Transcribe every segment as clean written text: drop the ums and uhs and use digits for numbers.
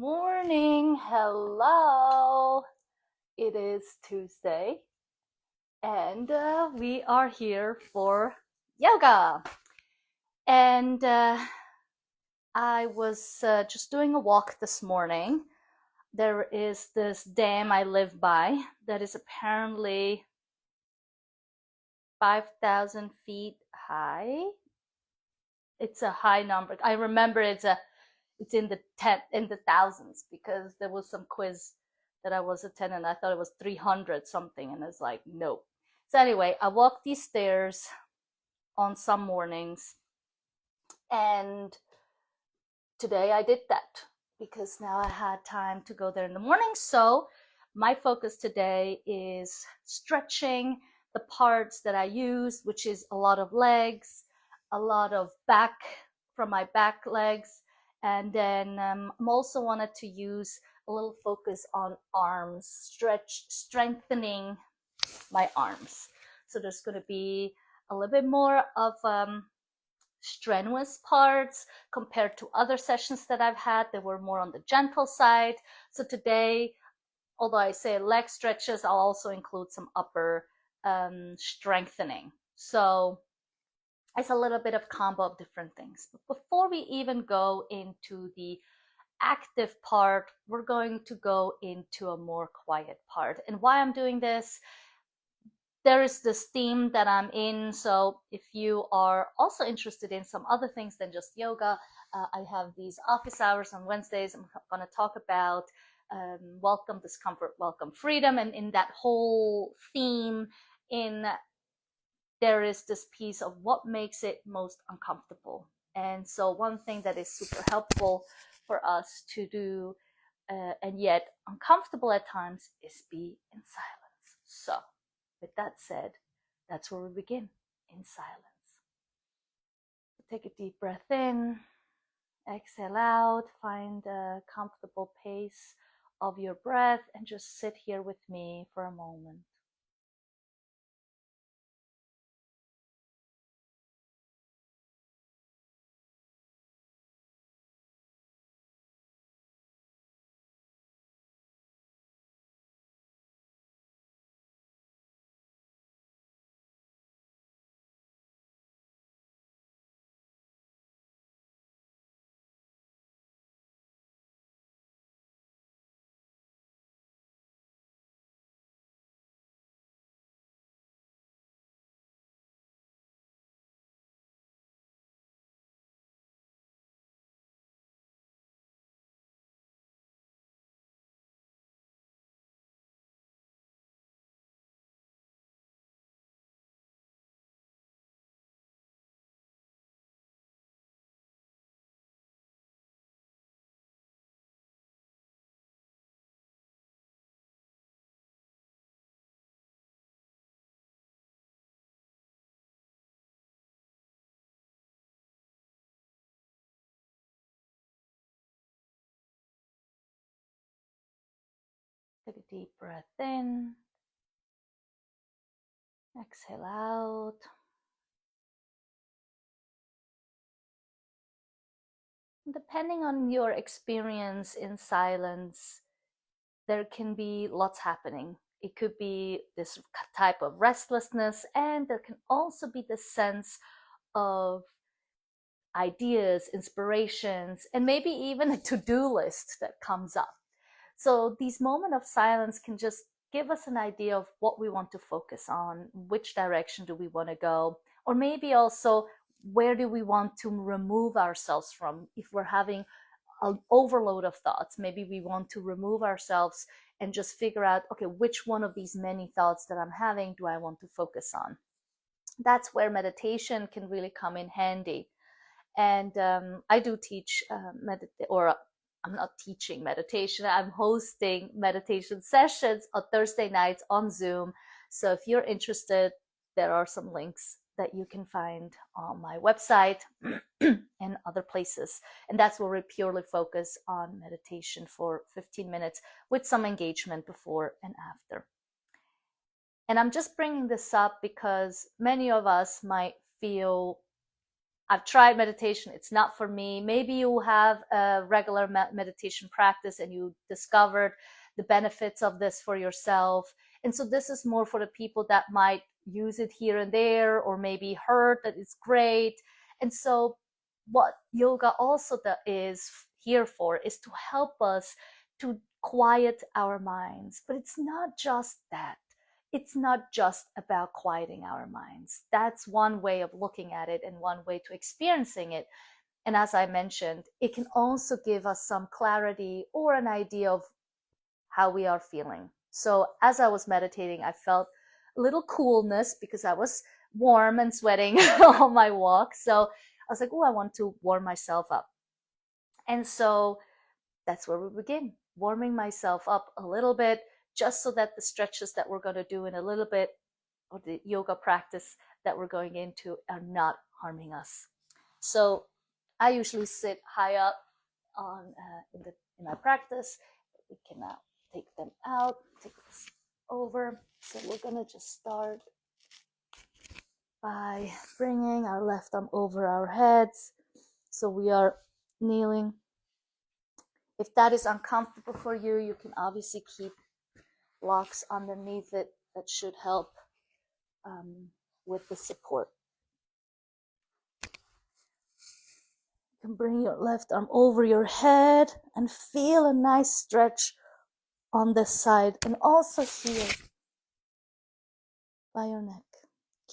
morning. Hello. It is Tuesday, and we are here for yoga. And I was just doing a walk this morning. There is this dam I live by that is apparently 5,000 feet high. It's a high number. I remember it's in the thousands because there was some quiz that I was attending and I thought it was 300 something and it's like nope. So anyway, I walk these stairs on some mornings, and today I did that because now I had time to go there in the morning. So my focus today is stretching the parts that I use, which is a lot of legs, a lot of back from my back legs, and then I'm also wanted to use a little focus on arms, strengthening my arms. So there's going to be a little bit more of strenuous parts compared to other sessions that I've had. They were more on the gentle side. So today, although I say leg stretches, I'll also include some upper strengthening. So it's a little bit of combo of different things. But before we even go into the active part, we're going to go into a more quiet part. And why I'm doing this, there is this theme that I'm in. So if you are also interested in some other things than just yoga, I have these office hours on Wednesdays. I'm going to talk about welcome discomfort, welcome freedom. And in that whole theme, there is this piece of what makes it most uncomfortable. And so one thing that is super helpful for us to do, and yet uncomfortable at times, is be in silence. So with that said, that's where we begin, in silence. Take a deep breath in, exhale out, find a comfortable pace of your breath, and just sit here with me for a moment. Take a deep breath in, exhale out. Depending on your experience in silence, there can be lots happening. It could be this type of restlessness, and there can also be the sense of ideas, inspirations, and maybe even a to-do list that comes up. So these moments of silence can just give us an idea of what we want to focus on, which direction do we want to go, or maybe also where do we want to remove ourselves from. If we're having an overload of thoughts, maybe we want to remove ourselves and just figure out, okay, which one of these many thoughts that I'm having do I want to focus on. That's where meditation can really come in handy. And I do teach or I'm not teaching meditation, I'm hosting meditation sessions on Thursday nights on Zoom. So if you're interested, there are some links that you can find on my website and other places. And that's where we purely focus on meditation for 15 minutes with some engagement before and after. And I'm just bringing this up because many of us might feel I've tried meditation, it's not for me. Maybe you have a regular meditation practice and you discovered the benefits of this for yourself. And so this is more for the people that might use it here and there, or maybe heard that it's great. And so what yoga also is here for is to help us to quiet our minds. But it's not just that. It's not just about quieting our minds. That's one way of looking at it and one way to experiencing it. And as I mentioned, it can also give us some clarity or an idea of how we are feeling. So as I was meditating, I felt a little coolness because I was warm and sweating on my walk. So I was like, oh, I want to warm myself up. And so that's where we begin, warming myself up a little bit, just so that the stretches that we're going to do in a little bit, or the yoga practice that we're going into, are not harming us. So I usually sit high up on in my practice. We can now take them out, take this over. So we're going to just start by bringing our left arm over our heads. So we are kneeling. If that is uncomfortable for you, you can obviously keep blocks underneath it that should help with the support. You can bring your left arm over your head and feel a nice stretch on this side, and also here by your neck.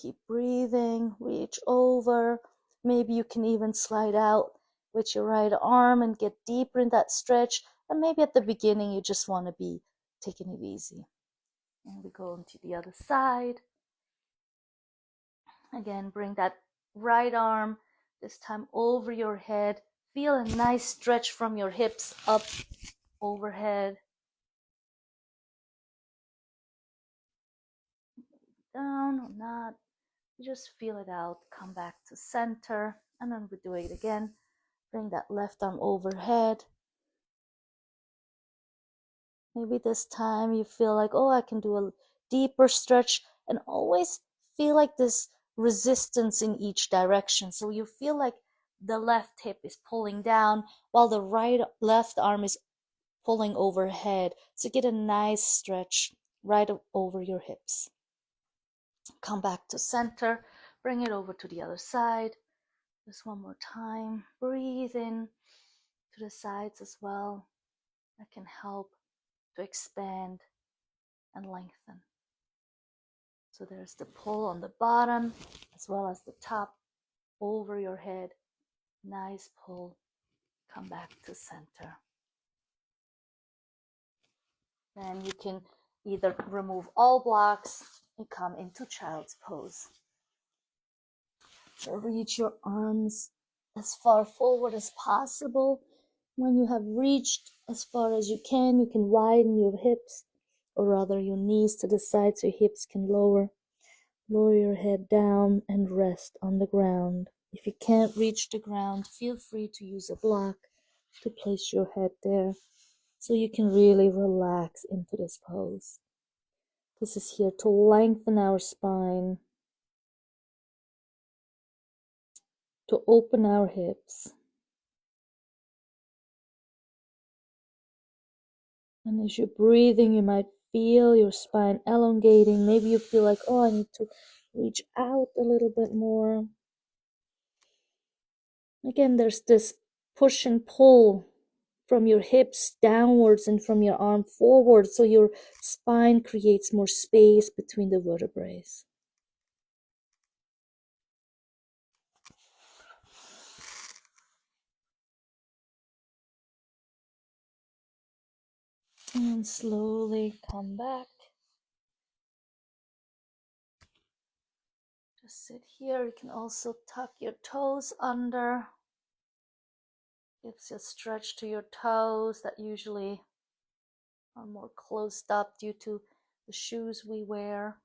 Keep breathing, reach over. Maybe you can even slide out with your right arm and get deeper in that stretch. And maybe at the beginning you just want to be taking it easy. And we go into the other side. Again, bring that right arm, this time over your head. Feel a nice stretch from your hips up overhead. Down or not. You just feel it out. Come back to center. And then we do it again. Bring that left arm overhead. Maybe this time you feel like, oh, I can do a deeper stretch, and always feel like this resistance in each direction. So you feel like the left hip is pulling down while the left arm is pulling overhead. So get a nice stretch right over your hips. Come back to center. Bring it over to the other side. Just one more time. Breathe in to the sides as well. That can help to expand and lengthen. So there's the pull on the bottom as well as the top over your head. Nice pull. Come back to center. Then you can either remove all blocks and come into child's pose. So reach your arms as far forward as possible. When you have reached as far as you can widen your hips, or rather your knees to the side so your hips can lower. Lower your head down and rest on the ground. If you can't reach the ground, feel free to use a block to place your head there so you can really relax into this pose. This is here to lengthen our spine, to open our hips. And as you're breathing, you might feel your spine elongating. Maybe you feel like, oh, I need to reach out a little bit more. Again, there's this push and pull from your hips downwards and from your arm forward, so your spine creates more space between the vertebrae. And slowly come back. Just sit here. You can also tuck your toes under. Gives you a stretch to your toes that usually are more closed up due to the shoes we wear.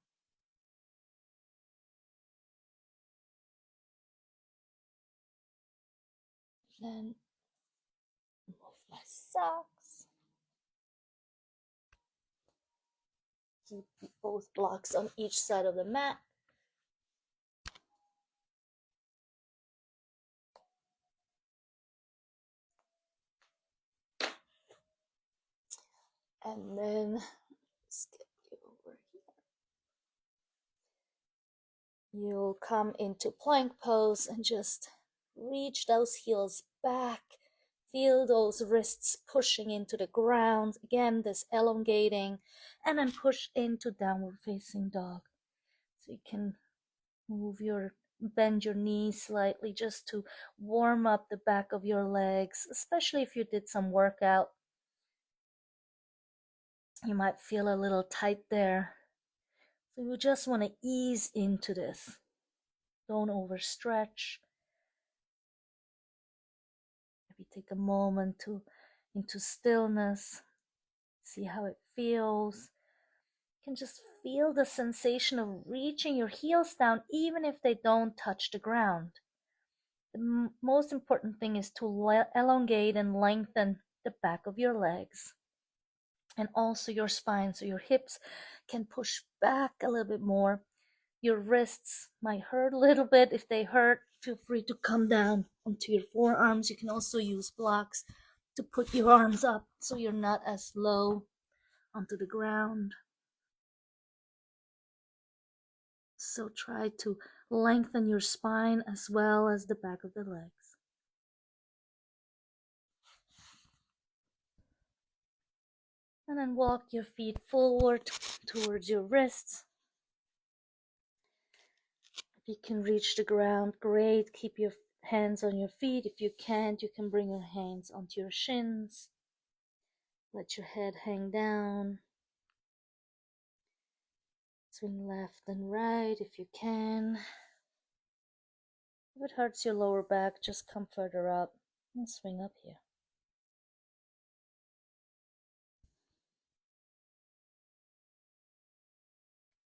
Then remove my socks. Keep both blocks on each side of the mat. And then just get you over here. You'll come into plank pose and just reach those heels back. Feel those wrists pushing into the ground. Again, this elongating, and then push into downward facing dog. So you can bend your knees slightly just to warm up the back of your legs, especially if you did some workout. You might feel a little tight there. So you just want to ease into this. Don't overstretch. Maybe take a moment into stillness. See how it feels. You can just feel the sensation of reaching your heels down even if they don't touch the ground. The most important thing is to elongate and lengthen the back of your legs and also your spine, so your hips can push back a little bit more. Your wrists might hurt a little bit. If they hurt, feel free to come down onto your forearms. You can also use blocks to put your arms up so you're not as low onto the ground. So try to lengthen your spine as well as the back of the legs. And then walk your feet forward towards your wrists. If you can reach the ground, great. Keep your hands on your feet. If you can't, you can bring your hands onto your shins. Let your head hang down. Swing left and right if you can. If it hurts your lower back, just come further up and swing up here.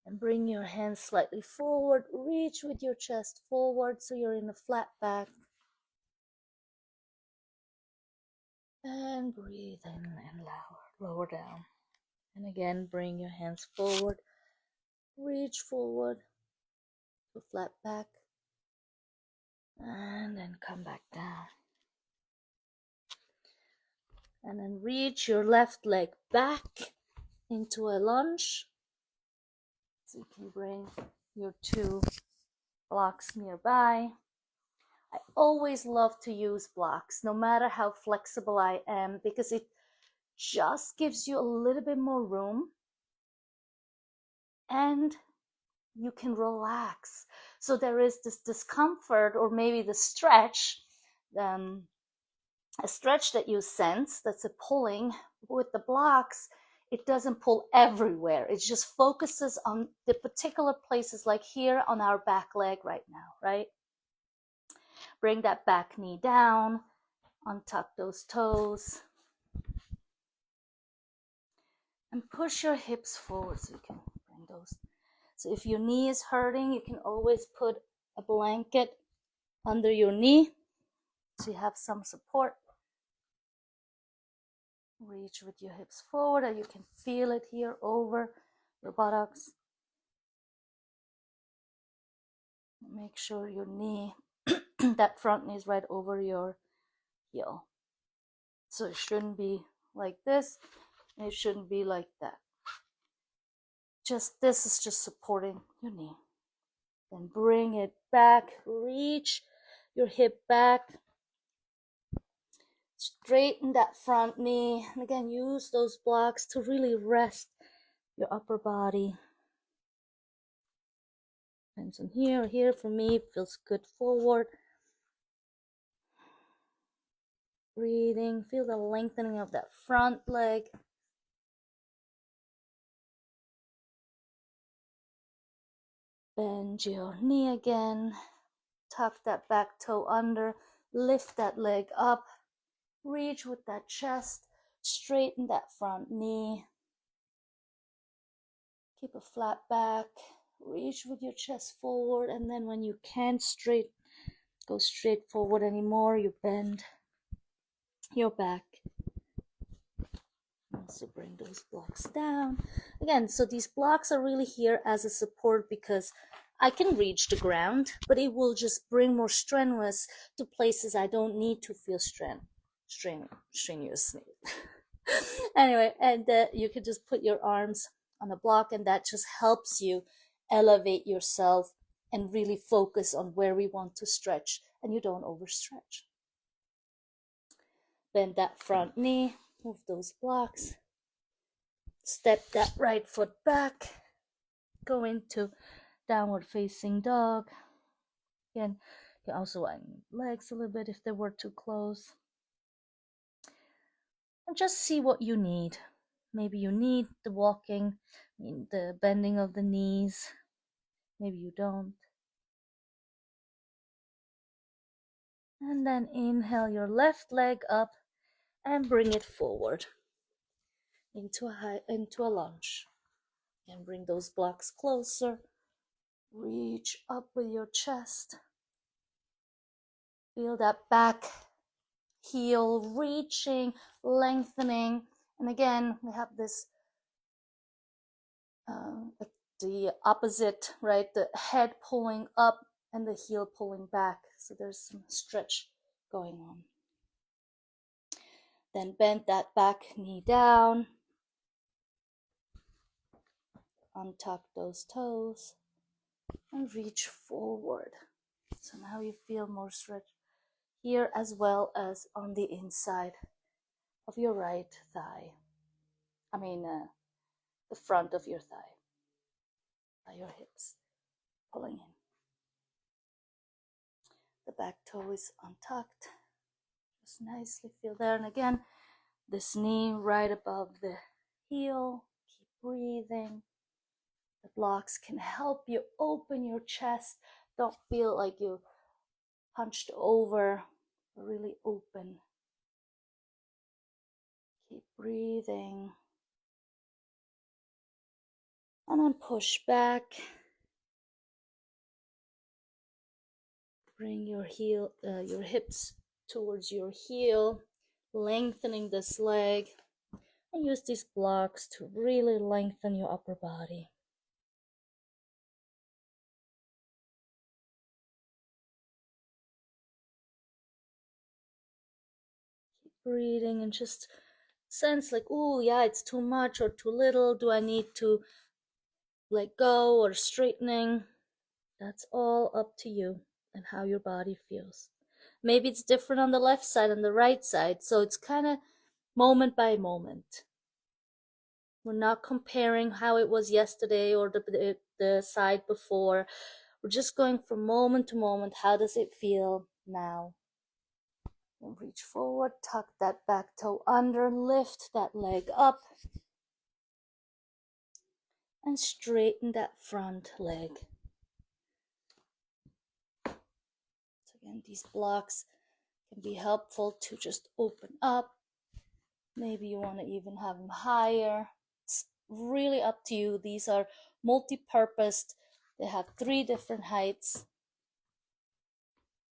And bring your hands slightly forward. Reach with your chest forward so you're in a flat back. And breathe in and lower down. And again, bring your hands forward. Reach forward to flat back. And then come back down. And then reach your left leg back into a lunge. So you can bring your two blocks nearby. I always love to use blocks, no matter how flexible I am, because it just gives you a little bit more room and you can relax. So there is this discomfort or maybe the stretch, a stretch that you sense, that's a pulling. With the blocks, it doesn't pull everywhere. It just focuses on the particular places, like here on our back leg right now, right? Bring that back knee down, untuck those toes, and push your hips forward so you can bring those. So if your knee is hurting, you can always put a blanket under your knee so you have some support. Reach with your hips forward, and you can feel it here over your buttocks. Make sure your knee, that front knee is right over your heel. So it shouldn't be like this, and it shouldn't be like that. This is just supporting your knee. Then bring it back, reach your hip back. Straighten that front knee, and again, use those blocks to really rest your upper body. Depends on here or here. For me, it feels good forward. Breathing, feel the lengthening of that front leg. Bend your knee again. Tuck that back toe under. Lift that leg up. Reach with that chest. Straighten that front knee. Keep a flat back. Reach with your chest forward, and then when you can't go straight forward anymore, you bend your back. Also bring those blocks down. Again, so these blocks are really here as a support because I can reach the ground, but it will just bring more strenuous to places I don't need to feel strenuously. Anyway, and you can just put your arms on a block, and that just helps you elevate yourself and really focus on where we want to stretch, and you don't overstretch. Bend that front knee, move those blocks, step that right foot back, go into downward facing dog. Again, you can also widen legs a little bit if they were too close. And just see what you need. Maybe you need the walking, the bending of the knees. Maybe you don't. And then inhale your left leg up and bring it forward into a lunge. And bring those blocks closer. Reach up with your chest. Feel that back heel reaching, lengthening. And again, we have this the opposite, right? The head pulling up and the heel pulling back. So there's some stretch going on. Then bend that back knee down. Untuck those toes and reach forward. So now you feel more stretch here as well as on the inside of your right thigh. The front of your thigh, by your hips, pulling in. The back toe is untucked. Just nicely feel there. And again, this knee right above the heel. Keep breathing. The blocks can help you open your chest. Don't feel like you hunched over, but really open. Keep breathing. And then push back. Bring your hips towards your heel, lengthening this leg. And use these blocks to really lengthen your upper body. Keep breathing and just sense like, oh yeah, it's too much or too little. Do I need to let go or straightening? That's all up to you and how your body feels. Maybe it's different on the left side and the right side, so it's kind of moment by moment. We're not comparing how it was yesterday or the side before. We're just going from moment to moment. How does it feel now? And reach forward, tuck that back toe under, lift that leg up, and straighten that front leg. So again, these blocks can be helpful to just open up. Maybe you want to even have them higher. It's really up to you. These are multi-purposed. They have 3 different heights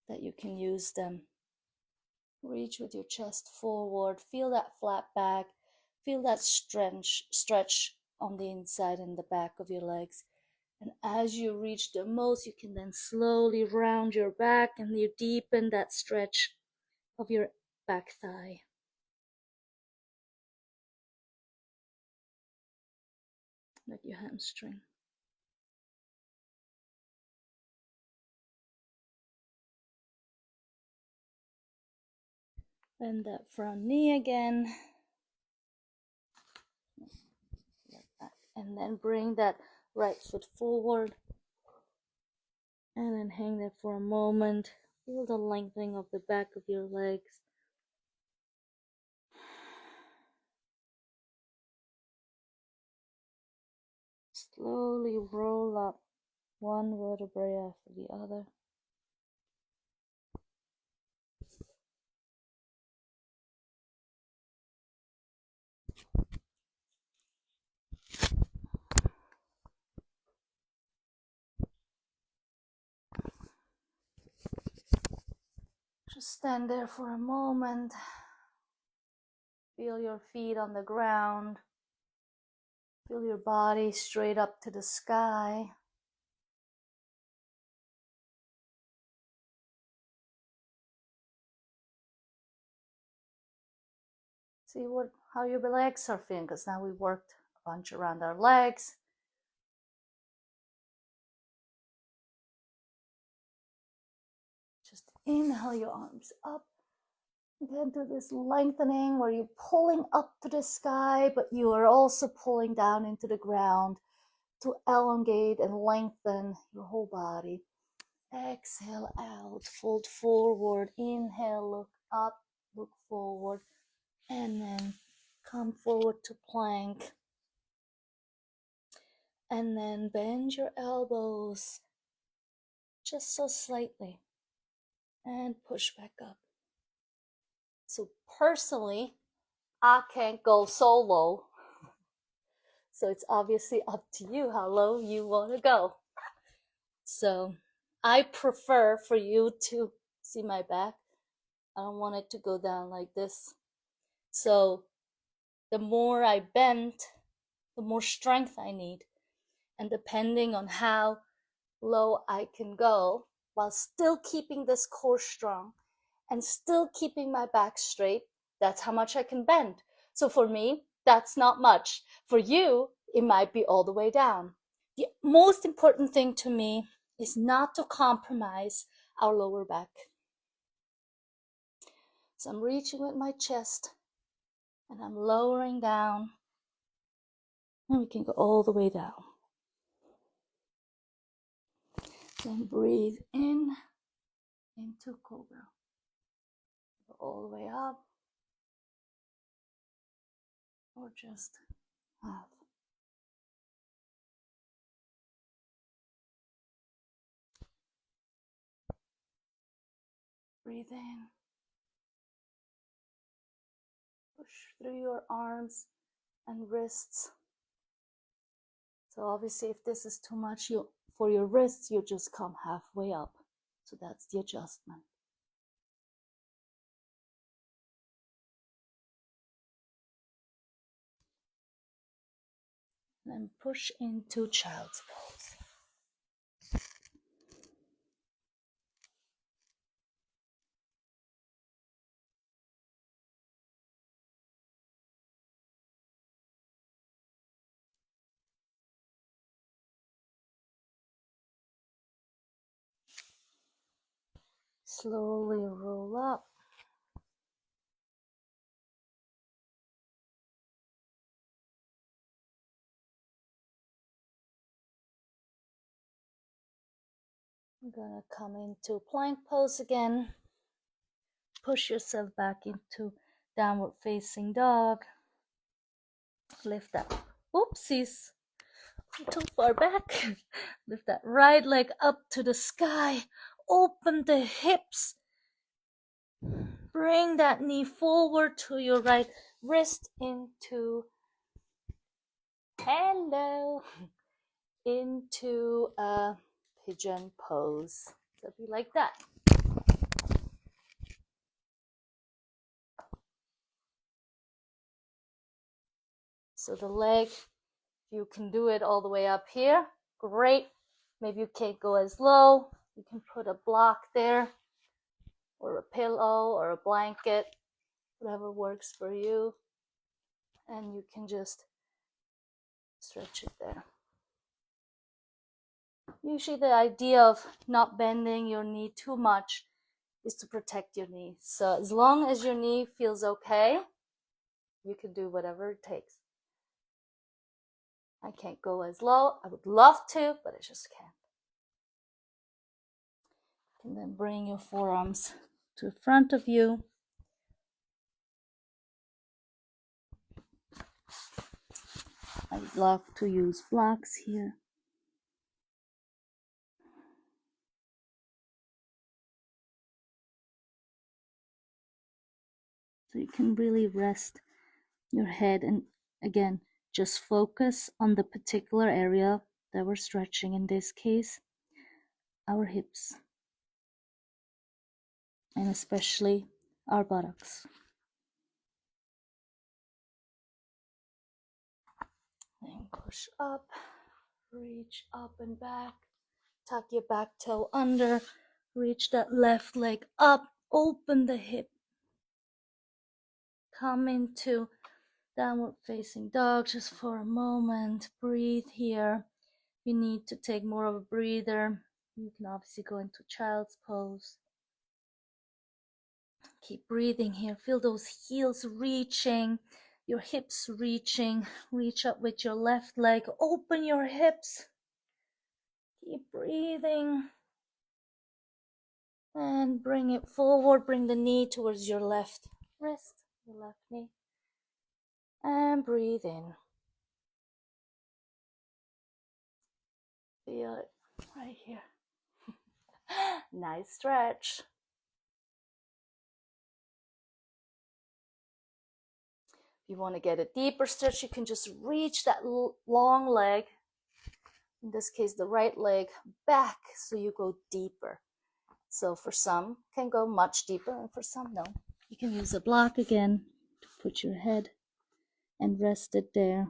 that you can use them. Reach with your chest forward. Feel that flat back. Feel that stretch on the inside and the back of your legs. And as you reach the most, you can then slowly round your back and you deepen that stretch of your back thigh. Like your hamstring. Bend that front knee again. And then bring that right foot forward. And then hang there for a moment. Feel the lengthening of the back of your legs. Slowly roll up one vertebrae after the other. Just stand there for a moment. Feel your feet on the ground. Feel your body straight up to the sky. See how your legs are feeling, because now we worked a bunch around our legs. Just inhale your arms up. Then do this lengthening where you're pulling up to the sky, but you are also pulling down into the ground to elongate and lengthen your whole body. Exhale out, fold forward. Inhale, look up, look forward, and then come forward to plank. And then bend your elbows just so slightly and push back up. So personally, I can't go so low. So it's obviously up to you how low you want to go. So I prefer for you to see my back. I don't want it to go down like this. So the more I bend, the more strength I need. And depending on how low I can go, while still keeping this core strong and still keeping my back straight, that's how much I can bend. So for me, that's not much. For you, it might be all the way down. The most important thing to me is not to compromise our lower back. So I'm reaching with my chest and I'm lowering down, and we can go all the way down. Then breathe in into cobra. Go all the way up, or just half. Breathe in. Push through your arms and wrists. So obviously if this is too much for your wrists, you just come halfway up. So that's the adjustment. Then push into child's pose. Slowly roll up. I'm gonna come into plank pose again. Push yourself back into downward facing dog. Lift that. Oopsies. I'm too far back. Lift that right leg up to the sky. Open the hips. Bring that knee forward to your right wrist into into a pigeon pose. So be like that. So the leg, you can do it all the way up here. Great. Maybe you can't go as low. You can put a block there, or a pillow, or a blanket, whatever works for you. And you can just stretch it there. Usually the idea of not bending your knee too much is to protect your knee. So as long as your knee feels okay, you can do whatever it takes. I can't go as low. I would love to, but I just can't. And then bring your forearms to the front of you. I love to use blocks here. So you can really rest your head and again, just focus on the particular area that we're stretching, in this case, our hips, and especially our buttocks. Then push up, reach up and back, tuck your back toe under, reach that left leg up, open the hip, come into downward facing dog just for a moment. Breathe here. If you need to take more of a breather, you can obviously go into child's pose. Keep breathing here. Feel those heels reaching, your hips reaching. Reach up with your left leg. Open your hips. Keep breathing. And bring it forward. Bring the knee towards your left wrist, your left knee. And breathe in. Feel it right here. Nice stretch. If you want to get a deeper stretch, you can just reach that long leg, in this case the right leg, back so you go deeper. So for some can go much deeper, and for some no. You can use a block again to put your head and rest it there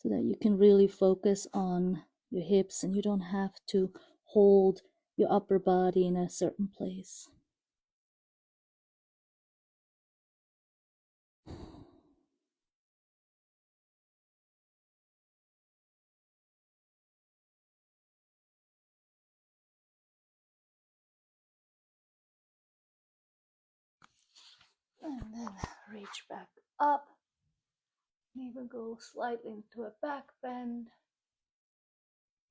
so that you can really focus on your hips and you don't have to hold your upper body in a certain place. And then reach back up. Even go slightly into a back bend.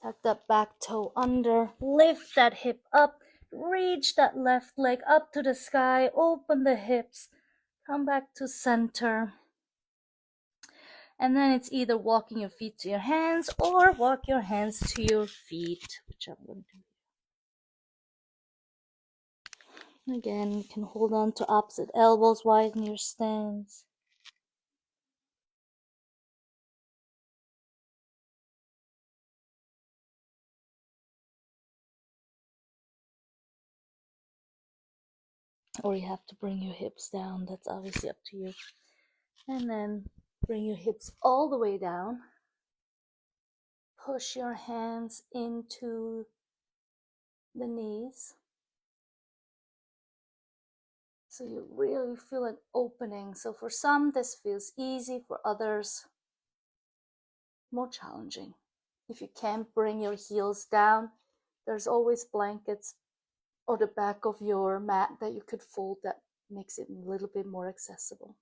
Tuck that back toe under. Lift that hip up. Reach that left leg up to the sky. Open the hips. Come back to center. And then it's either walking your feet to your hands or walk your hands to your feet, which I'm going to do. Again, you can hold on to opposite elbows, widen your stance. Or you have to bring your hips down. That's obviously up to you. And then bring your hips all the way down. Push your hands into the knees. So you really feel an opening. So for some, this feels easy. For others, more challenging. If you can't bring your heels down, there's always blankets or the back of your mat that you could fold that makes it a little bit more accessible.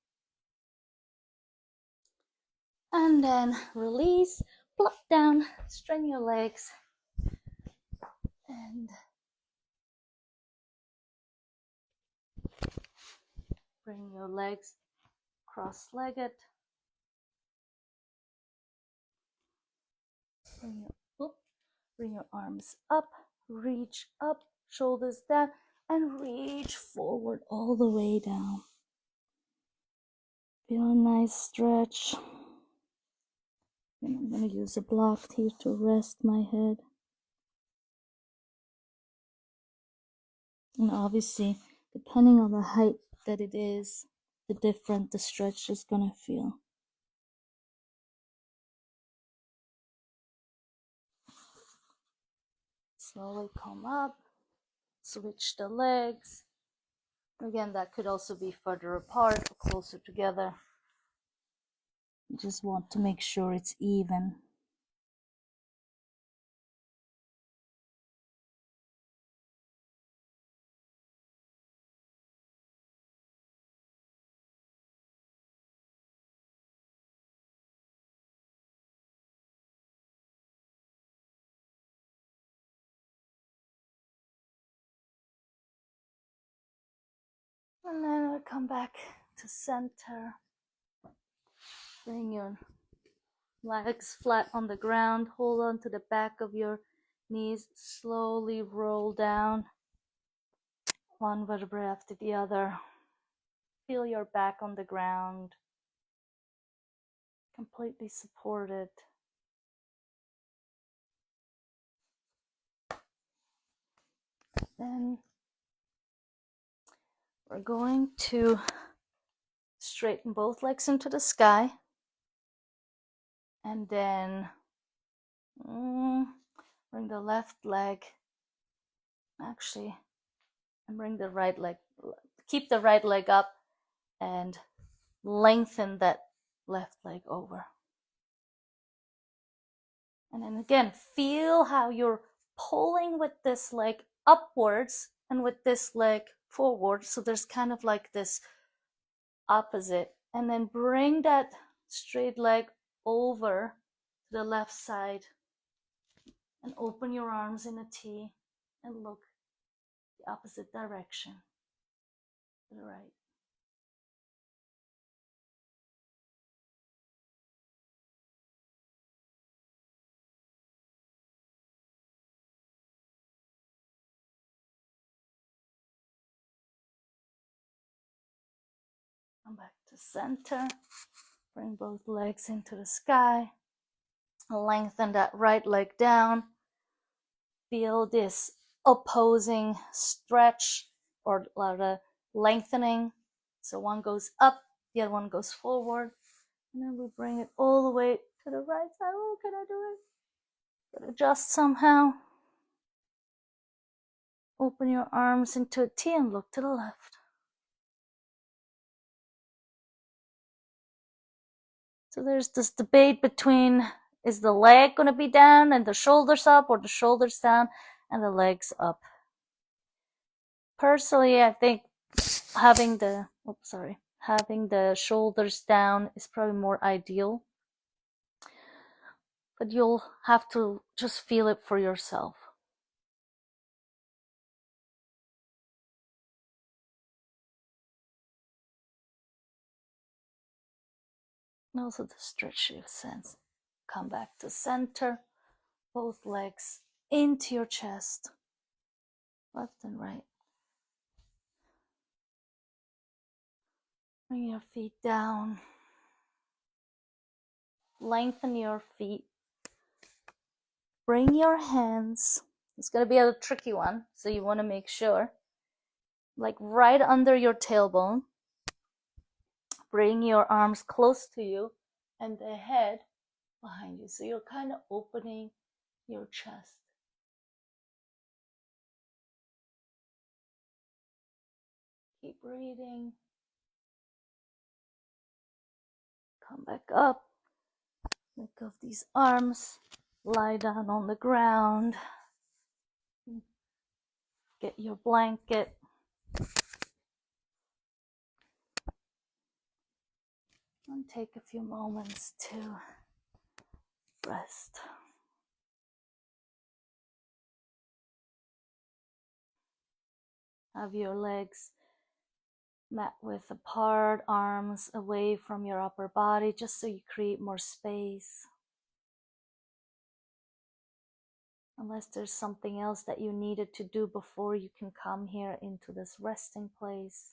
And then release, plop down, straighten your legs, and bring your legs cross-legged. Bring your arms up, reach up, shoulders down, and reach forward all the way down. Feel a nice stretch. And I'm going to use a block here to rest my head. And obviously, depending on the height that it is, the different the stretch is going to feel. Slowly come up, switch the legs. Again, that could also be further apart or closer together. You just want to make sure it's even. And then we'll come back to center. Bring your legs flat on the ground. Hold on to the back of your knees. Slowly roll down. One vertebra after the other. Feel your back on the ground. Completely supported. Then we're going to straighten both legs into the sky. And then bring the left leg, and bring the right leg, keep the right leg up and lengthen that left leg over. And then again, feel how you're pulling with this leg upwards and with this leg forward. So there's kind of like this opposite. And then bring that straight leg over to the left side and open your arms in a T and look the opposite direction to the right. Come back to center. Bring both legs into the sky. Lengthen that right leg down. Feel this opposing stretch or the lengthening. So one goes up, the other one goes forward. And then we bring it all the way to the right side. Oh, can I do it? Gotta adjust somehow. Open your arms into a T and look to the left. So there's this debate between, is the leg going to be down and the shoulders up, or the shoulders down and the legs up? Personally, I think having the shoulders down is probably more ideal. But you'll have to just feel it for yourself. And also the stretch of sense. Come back to center. Both legs into your chest. Left and right. Bring your feet down. Lengthen your feet. Bring your hands. It's going to be a tricky one, so you want to make sure. Like right under your tailbone. Bring your arms close to you and the head behind you. So you're kind of opening your chest. Keep breathing. Come back up. Let go of these arms. Lie down on the ground. Get your blanket. And take a few moments to rest. Have your legs mat width apart, arms away from your upper body, just so you create more space. Unless there's something else that you needed to do before you can come here into this resting place.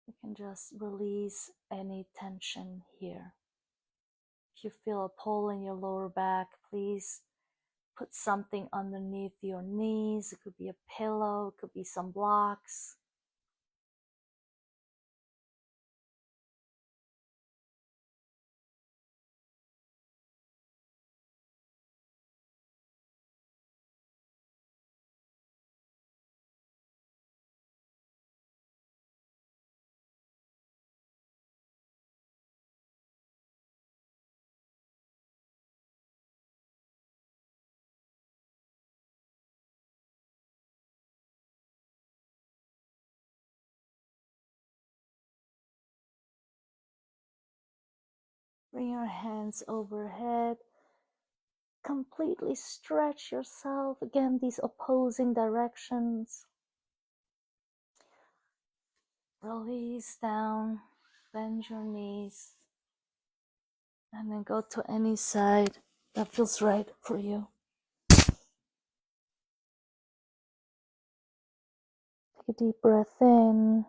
You can just release any tension here. If you feel a pull in your lower back, please put something underneath your knees. It could be a pillow, it could be some blocks. Bring your hands overhead. Completely stretch yourself. Again, these opposing directions. Release down. Bend your knees. And then go to any side that feels right for you. Take a deep breath in.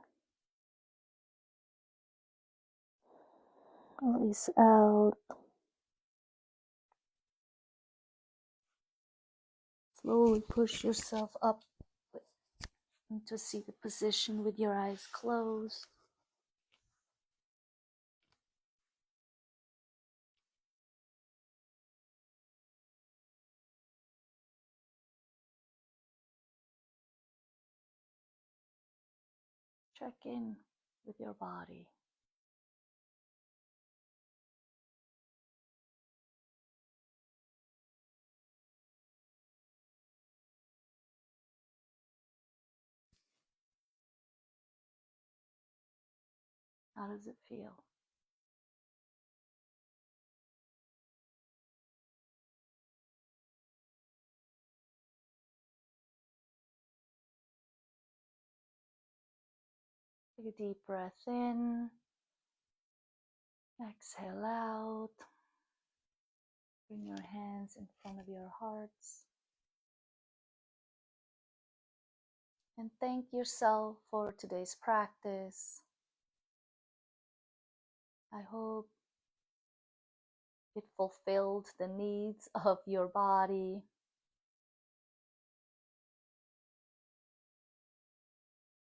Release out. Slowly push yourself up into seated position with your eyes closed. Check in with your body. How does it feel? Take a deep breath in. Exhale out. Bring your hands in front of your hearts. And thank yourself for today's practice. I hope it fulfilled the needs of your body.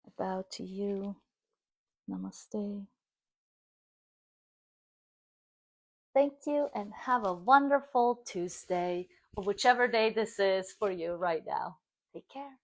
I bow to you. Namaste. Thank you and have a wonderful Tuesday, or whichever day this is for you right now. Take care.